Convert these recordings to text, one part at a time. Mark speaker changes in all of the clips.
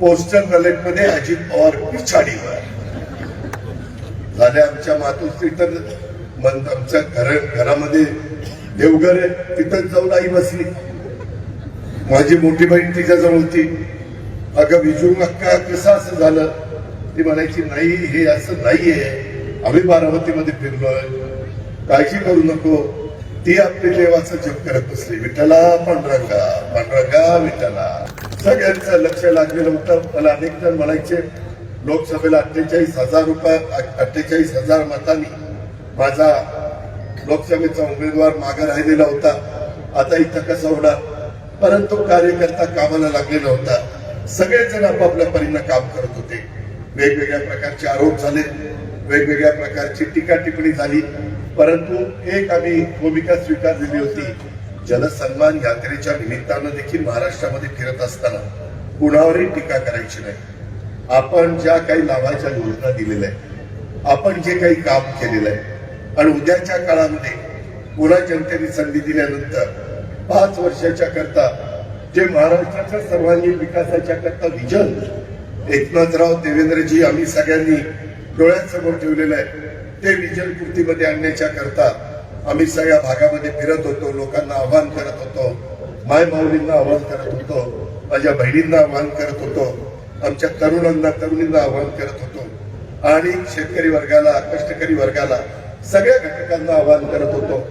Speaker 1: Postal बॅलेटमध्ये Ajit Pawar पिछाडीवर झाले. आमच्या मातोश्री तर आमच्या घरामध्ये देवघर आहे, तिथंच जाऊन आई बसली. माझी मोठी बहीण तिच्याजवळ होती. अगं विजू अक्का कसं असं झालं? ती म्हणायची नाही, हे असं नाहीये, आम्ही बारामतीमध्ये फिरलोय, काळजी करू नको. ती आपली देवाचं जप करत बसली. विठ्ठला पांडुरंगा, पांडुरंगा विठ्ठला. सगळ्यांचं लक्ष लागलेलं होतं. मला अनेक जण म्हणायचे लोकसभेला 48,000 मतांनी माझा लोकसभेचा उमेदवार मागे राहिलेला होता, आता इथं कसं होणार? परंतु कार्यकर्ता कामाला लागलेला होता. सगळेजण आपापल्या परीनं काम करत होते. वेगवेगळ्या प्रकारचे आरोप झाले, वेगवेगळ्या प्रकारची टीका टिप्पणी झाली, परंतु एक आम्ही भूमिका स्वीकारलेली होती. जनसन्मान यात्रेच्या निमित्तानं देखील महाराष्ट्रामध्ये फिरत असताना कुणावरही टीका करायची नाही. आपण ज्या काही लाभाच्या योजना दिलेल्या आहेत, आपण जे काही काम केलेलं आहे, आणि उद्याच्या काळामध्ये पुन्हा जनतेने संधी दिल्यानंतर 5 वर्षाच्या करता जे महाराष्ट्राच्या सर्वांगीण विकासाच्या करता विजन एकनाथराव देवेंद्रजी आम्ही सगळ्यांनी डोळ्यांसमोर ठेवलेलं आहे, ते विजन पूर्तीमध्ये आणण्याच्या करता आम्ही सगळ्या भागामध्ये फिरत होतो. लोकांना आवाहन करत होतो, माय माऊलींना आवाहन करत होतो, माझ्या बहिणींना आवाहन करत होतो, आमच्या तरुणांना तरुणींना आवाहन करत होतो, आणि शेतकरी वर्गाला, कष्टकरी वर्गाला, सगळ्या घटकांना आवाहन करत होतो.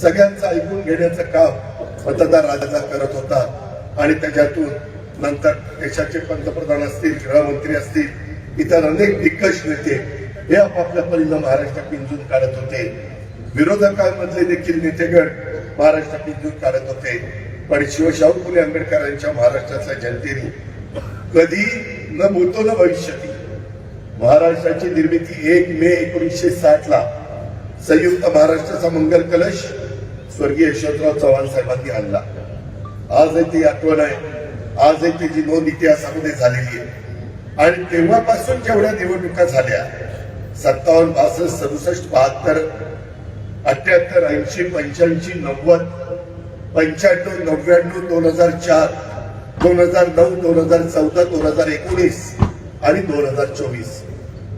Speaker 1: सगळ्यांचं ऐकून घेण्याचं काम मतदार राजा करत होता. आणि त्याच्यातून नंतर देशाचे पंतप्रधान असतील, गृहमंत्री असतील, इतर अनेक दिग्गज नेते हे आपापल्या परीनं महाराष्ट्र पिंजून काढत होते. विरोधकांमधले देखील नेतेगण महाराष्ट्र पिंजून काढत होते. पण शिवशाहू फुले आंबेडकरांच्या महाराष्ट्रातल्या जनतेने कधी न भूतो न भविष्यती महाराष्ट्राची निर्मिती 1 मे 1960 ला संयुक्त महाराष्ट्राचा मंगल कलश स्वर्गीय यशवंतराव चव्हाण साहेबांनी आणला. आज ती आठवण आहे, आज त्याची नोंद इतिहासामध्ये झालेली आहे. आणि तेव्हापासून जेवढ्या निवडणुका झाल्या 57, 62, 67, 72, 78, 80, 85, 90, 95, 99, 2004, 2009, 2014, 2019 आणि 2024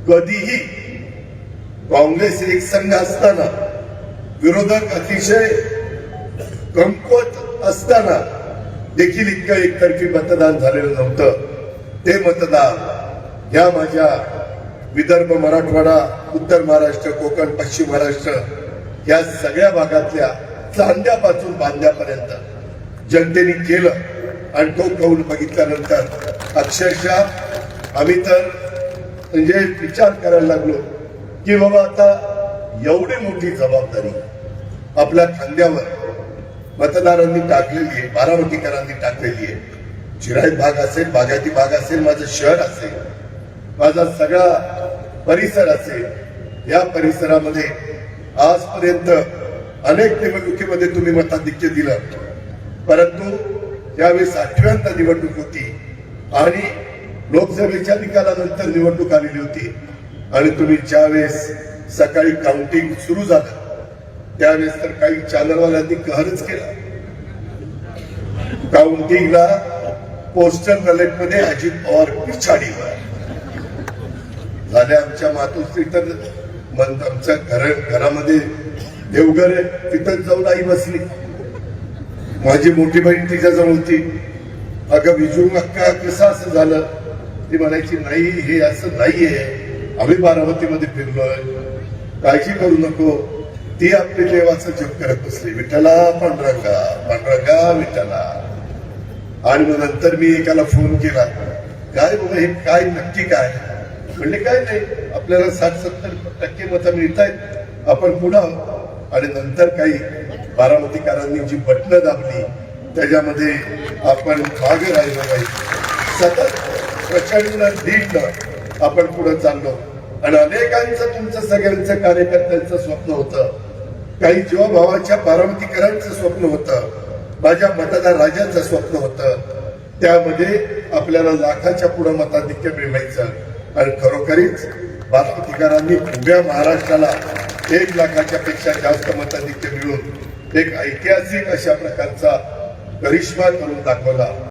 Speaker 1: कधीही काँग्रेस एक संघ असताना, विरोधक अतिशय कमकुवत असताना देखील इतकं एकतर्फी मतदान झालेलं नव्हतं. ते मतदान या माझ्या विदर्भ, मराठवाडा, उत्तर महाराष्ट्र, कोकण, पश्चिम महाराष्ट्र या सगळ्या भागातल्या चांद्यापासून बांद्यापर्यंत जनतेने केलं. आणि तो कौल बघितल्यानंतर अक्षरशः आम्ही तर म्हणजे विचार करायला लागलो की बाबा आता एवढी मोठी जबाबदारी आपल्या खांद्यावर मतदारांनी टाकलेली आहे, बारामतीकरांनी टाकलेली आहे. चिराईत भाग असेल, बागायती भाग असेल, माझं शहर असेल, माझा सगळा परिसर असेल, या परिसरामध्ये आजपर्यंत अनेक निवडणुकीमध्ये तुम्ही मताधिक्य दिलं, परंतु त्यावेळेस 8व्यांदा निवडणूक होती आणि लोकसभेच्या निकालानंतर निवडणूक आलेली होती. आणि तुम्ही ज्यावेळेस सकाळी काउंटिंग सुरू झालं त्यावेळेस तर काही चॅनलवाल्यांनी कहरच केला. काउंटिंगला पोस्टल बॅलेटमध्ये अजित पवार पिछाडीवर झाले. आमच्या मातोश्री तर आमच्या घरामध्ये देवघर आहे, तिथंच जाऊन आई बसली. माझी मोठी बहीण तिच्याजवळ होती. अगं विजू अक्का कसं असं झालं? ती म्हणायची नाही, हे असं नाहीये, आम्ही बारामतीमध्ये फिरलोय, काळजी करू नको. ती आपली देवाचं जप करत बसली. विठ्ठला पांडुरंगा, पांडुरंगा विठ्ठला. आणि मग नंतर मी एकाला फोन केला, काय बाबा हे काय नक्की काय? म्हणले काय नाही, आपल्याला 60-70% मतं मिळत आहेत, आपण पुढे. आणि नंतर काही बारामतीकरांनी जी बटणं दाबली त्याच्यामध्ये आपण मागे राहिलो नाही, सतत प्रचंड लीडनं आपण पुढे चाललो. आणि अनेकांचं, तुमचं सगळ्यांचं कार्यकर्त्यांचं स्वप्न होतं, काही जीवाभावाच्या बारामतीकरांचं स्वप्न होतं, माझ्या मतदार राजाचं स्वप्न होतं. त्यामध्ये आपल्याला लाखाच्या पुढे मताधिक्य मिळवायचं. आणि खरोखरीच बारामतीकरांनी उभ्या महाराष्ट्राला 1 लाखाच्या पेक्षा जास्त मताधिक्य मिळून एक ऐतिहासिक अशा प्रकारचा करिश्मा करून दाखवला.